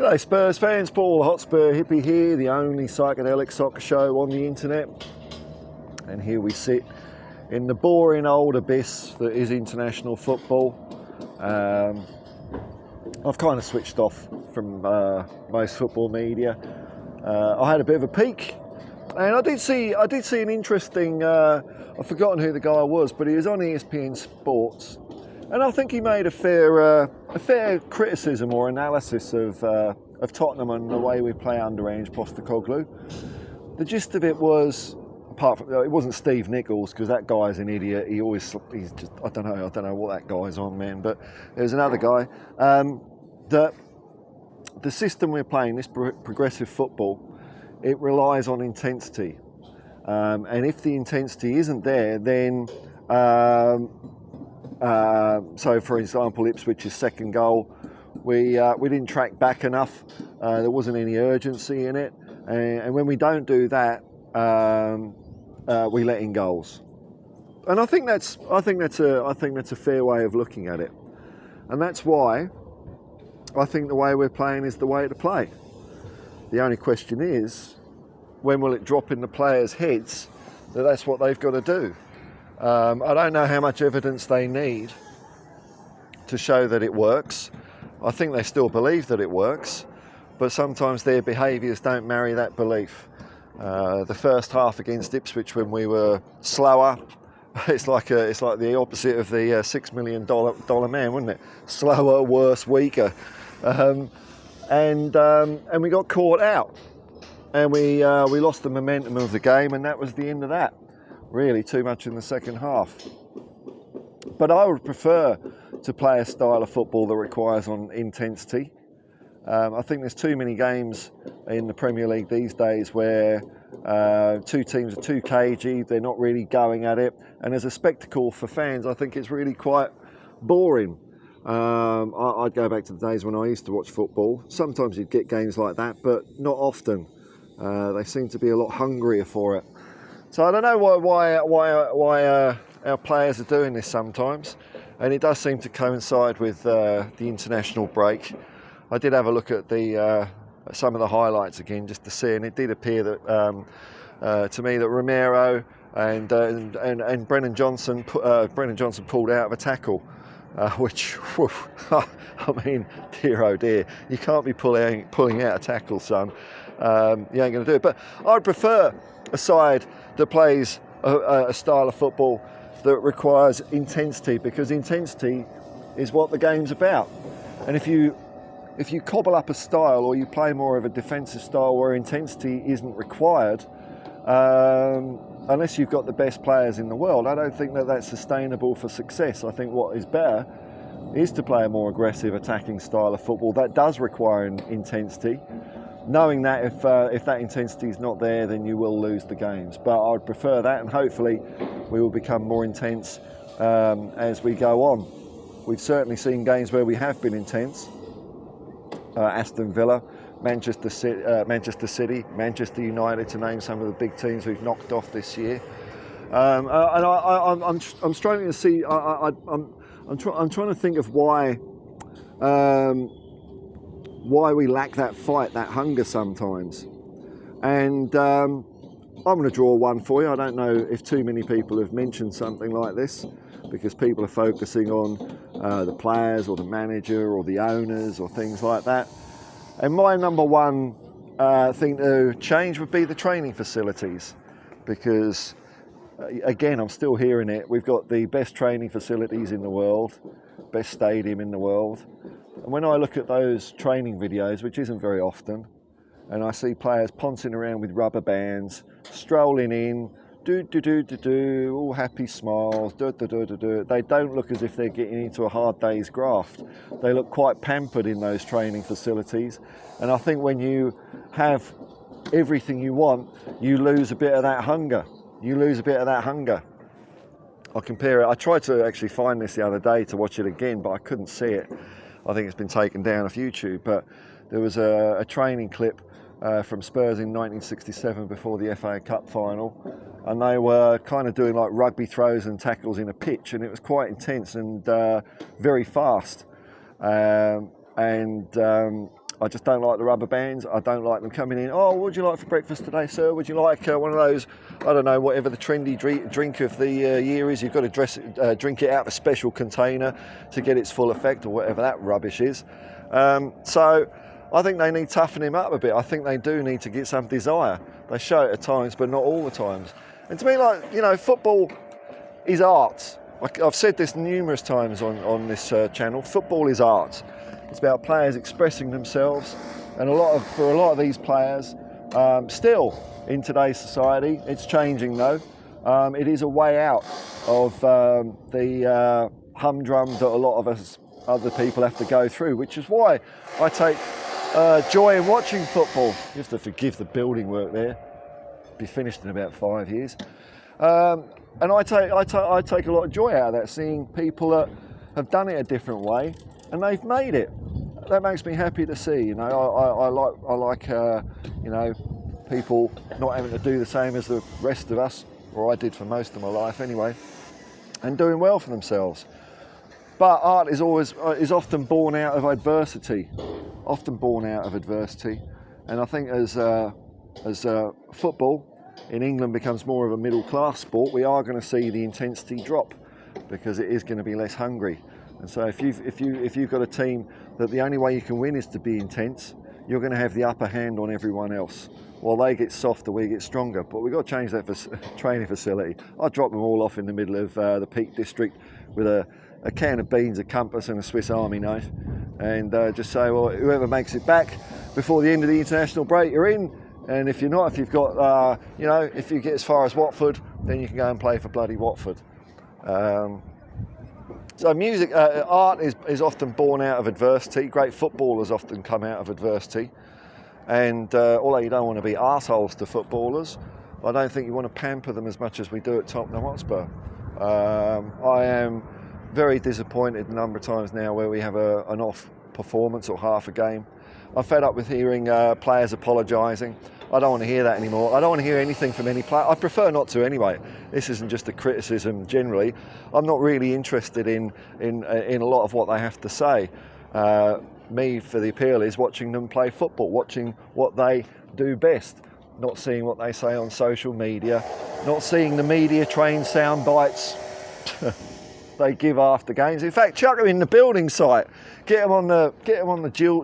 G'day Spurs fans, Paul Hotspur hippie here, the only psychedelic soccer show on the internet. And here we sit in the boring old abyss that is international football. I've kind of switched off from most football media. I had a bit of a peek, and I did see an interesting, I've forgotten who the guy was, but he was on ESPN Sports. And I think he made a fair criticism or analysis of Tottenham and the way we play under Ange Postecoglou. The gist of it was, apart from it wasn't Steve Nichols, because that guy's an idiot. He's just I don't know what that guy's on, man. But there's another guy that the system we're playing, this progressive football, it relies on intensity, and if the intensity isn't there, then so, for example, Ipswich's second goal, we didn't track back enough. There wasn't any urgency in it, and when we don't do that, we let in goals. And I think that's a fair way of looking at it, and that's why I think the way we're playing is the way to play. The only question is, when will it drop in the players' heads that that's what they've got to do? I don't know how much evidence they need to show that it works. I think they still believe that it works, but sometimes their behaviours don't marry that belief. The first half against Ipswich, when we were slower, it's like the opposite of the $6 million man, wouldn't it? Slower, worse, weaker, and we got caught out, and we lost the momentum of the game, and that was the end of that. Really, too much in the second half. But I would prefer to play a style of football that requires on intensity. I think there's too many games in the Premier League these days where two teams are too cagey, they're not really going at it, and as a spectacle for fans, I think it's really quite boring. I'd go back to the days when I used to watch football. Sometimes you'd get games like that, but not often. They seem to be a lot hungrier for it. So I don't know why our players are doing this sometimes, and it does seem to coincide with the international break. I did have a look at some of the highlights again just to see, and it did appear that to me that Romero and Brennan Johnson pulled out of a tackle, which I mean, dear oh dear, you can't be pulling out a tackle, son. You ain't going to do it. But I'd prefer a side that plays a style of football that requires intensity, because intensity is what the game's about. And if you cobble up a style, or you play more of a defensive style where intensity isn't required, unless you've got the best players in the world, I don't think that that's sustainable for success. I think what is better is to play a more aggressive attacking style of football that does require intensity, knowing that if that intensity is not there, then you will lose the games. But I'd prefer that, and hopefully we will become more intense as we go on. We've certainly seen games where we have been intense. Aston Villa, Manchester City, Manchester United, to name some of the big teams we've knocked off this year. And I'm struggling to see. I'm trying to think of why we lack that fight, that hunger sometimes. And I'm going to draw one for you. I don't know if too many people have mentioned something like this, because people are focusing on the players or the manager or the owners or things like that. And my number one thing to change would be the training facilities, because again, I'm still hearing it. We've got the best training facilities in the world, best stadium in the world. And when I look at those training videos, which isn't very often, and I see players pouncing around with rubber bands, strolling in, all happy smiles, they don't look as if they're getting into a hard day's graft. They look quite pampered in those training facilities. And I think when you have everything you want, you lose a bit of that hunger. I'll compare it. I tried to actually find this the other day to watch it again, but I couldn't see it. I think it's been taken down off YouTube, but there was a training clip from Spurs in 1967 before the FA Cup final, and they were kind of doing like rugby throws and tackles in a pitch, and it was quite intense and very fast. I just don't like the rubber bands. I don't like them coming in. Oh, what would you like for breakfast today, sir? Would you like one of those, I don't know, whatever the trendy drink of the year is. You've got to drink it out of a special container to get its full effect, or whatever that rubbish is. So I think they need to toughen him up a bit. I think they do need to get some desire. They show it at times, but not all the times. And to me, like, you know, football is art. I've said this numerous times on this channel. Football is art. It's about players expressing themselves, and for a lot of these players, still in today's society, it's changing though. It is a way out of the humdrum that a lot of us other people have to go through, which is why I take joy in watching football. You have to forgive the building work there. Be finished in about 5 years. And I take a lot of joy out of that, seeing people that have done it a different way and they've made it. That makes me happy to see. You know, I like you know, people not having to do the same as the rest of us, or I did for most of my life anyway, and doing well for themselves. But art is often born out of adversity, and I think as football in England becomes more of a middle class sport, we are going to see the intensity drop, because it is going to be less hungry. And so if you've got a team that the only way you can win is to be intense, you're going to have the upper hand on everyone else. While they get softer, we get stronger. But we've got to change that training facility. I drop them all off in the middle of the Peak District with a can of beans, a compass and a Swiss Army knife, and just say, well, whoever makes it back before the end of the international break, you're in. And if you're not, if you've got, you know, if you get as far as Watford, then you can go and play for bloody Watford. So music, art is often born out of adversity. Great footballers often come out of adversity. And although you don't want to be arseholes to footballers, I don't think you want to pamper them as much as we do at Tottenham Hotspur. I am very disappointed a number of times now where we have an off performance or half a game. I'm fed up with hearing players apologising. I don't want to hear that anymore. I don't want to hear anything from any player. I prefer not to anyway. This isn't just a criticism generally. I'm not really interested in a lot of what they have to say. Me, for the appeal, is watching them play football, watching what they do best, not seeing what they say on social media, not seeing the media trained sound bites they give after games. In fact, chuck them in the building site, get them on the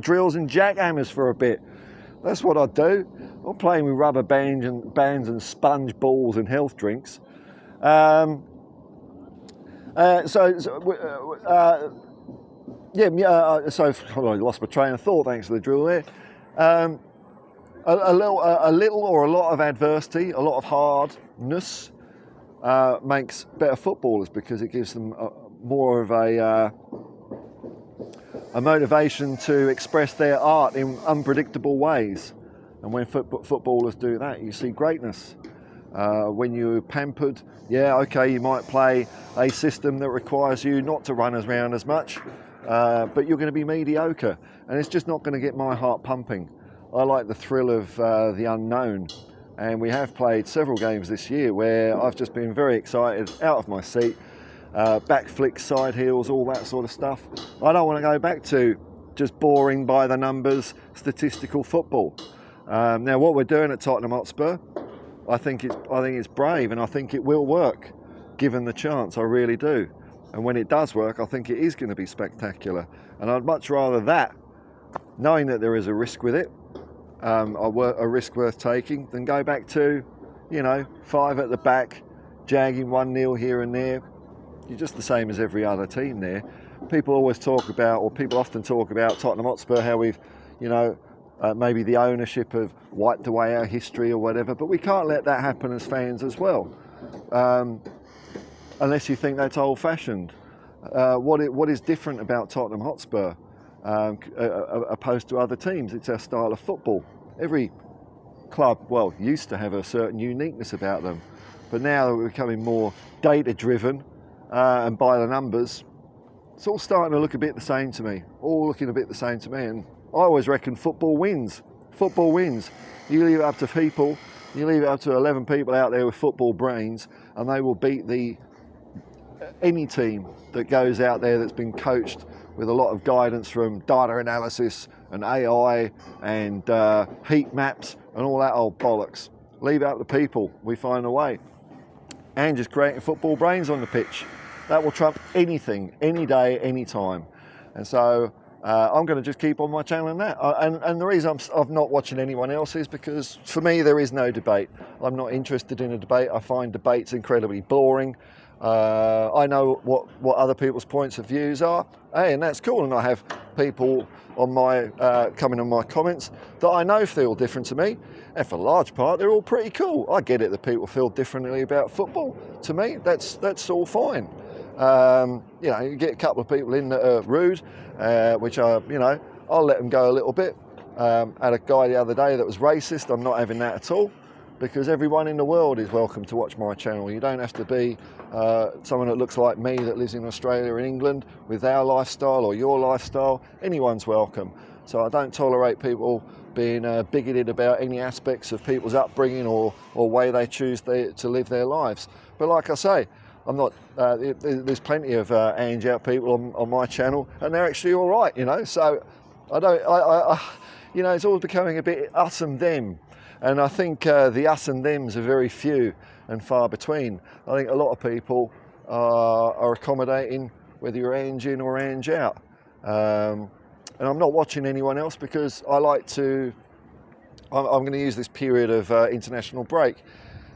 drills and jackhammers for a bit. That's what I'd do. I'm playing with rubber bands and sponge balls and health drinks. So I lost my train of thought. Thanks for the drill there. A little or a lot of adversity, a lot of hardness makes better footballers, because it gives them more of a motivation to express their art in unpredictable ways. And when footballers do that, you see greatness. When you're pampered, yeah, okay, you might play a system that requires you not to run around as much, but you're going to be mediocre, and it's just not going to get my heart pumping. I like the thrill of the unknown, and we have played several games this year where I've just been very excited, out of my seat, back flicks, side heels, all that sort of stuff. I don't want to go back to just boring by the numbers statistical football. Now, what we're doing at Tottenham Hotspur, I think it's brave, and I think it will work, given the chance. I really do. And when it does work, I think it is going to be spectacular. And I'd much rather that, knowing that there is a risk with it, a risk worth taking, than go back to, 5 at the back, jagging 1-0 here and there. You're just the same as every other team there. People often talk about Tottenham Hotspur, how we've, maybe the ownership have wiped away our history or whatever, but we can't let that happen as fans as well, unless you think that's old-fashioned. What is different about Tottenham Hotspur opposed to other teams? It's our style of football. Every club, used to have a certain uniqueness about them, but now that we're becoming more data-driven and by the numbers, it's all starting to look a bit the same to me. And I always reckon football wins. Football wins. You leave it up to people, you leave it up to 11 people out there with football brains, and they will beat any team that goes out there that's been coached with a lot of guidance from data analysis and AI and heat maps and all that old bollocks. Leave it up to people. We find a way. And just creating football brains on the pitch. That will trump anything, any day, any time. And so I'm going to just keep on my channel in that. And the reason I'm not watching anyone else is because for me there is no debate. I'm not interested in a debate. I find debates incredibly boring. I know what other people's points of views are, and that's cool. And I have people on my coming on my comments that I know feel different to me, and for the large part they're all pretty cool. I get it that people feel differently about football. To me, that's all fine. You know, you get a couple of people in that are rude, which are, you know, I'll let them go a little bit. Had a guy the other day that was racist. I'm not having that at all, because everyone in the world is welcome to watch my channel. You don't have to be someone that looks like me that lives in Australia and England with our lifestyle or your lifestyle. Anyone's welcome. So I don't tolerate people being bigoted about any aspects of people's upbringing or way they choose to live their lives. But like I say, I'm not. There's plenty of Ange out people on my channel, and they're actually all right, you know. So I don't. You know, it's all becoming a bit us and them, and I think the us and thems are very few and far between. I think a lot of people are accommodating whether you're Ange in or Ange out, and I'm not watching anyone else because I like to. I'm going to use this period of international break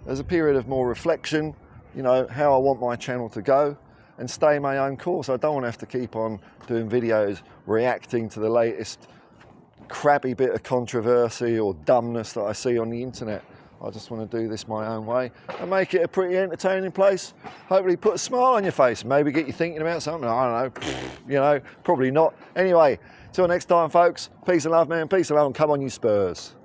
as a period of more reflection. You know, how I want my channel to go and stay my own course. I don't want to have to keep on doing videos reacting to the latest crappy bit of controversy or dumbness that I see on the internet. I just want to do this my own way and make it a pretty entertaining place. Hopefully put a smile on your face, maybe get you thinking about something. I don't know, you know, probably not. Anyway, till next time folks, peace and love, man, peace and love, and come on you Spurs.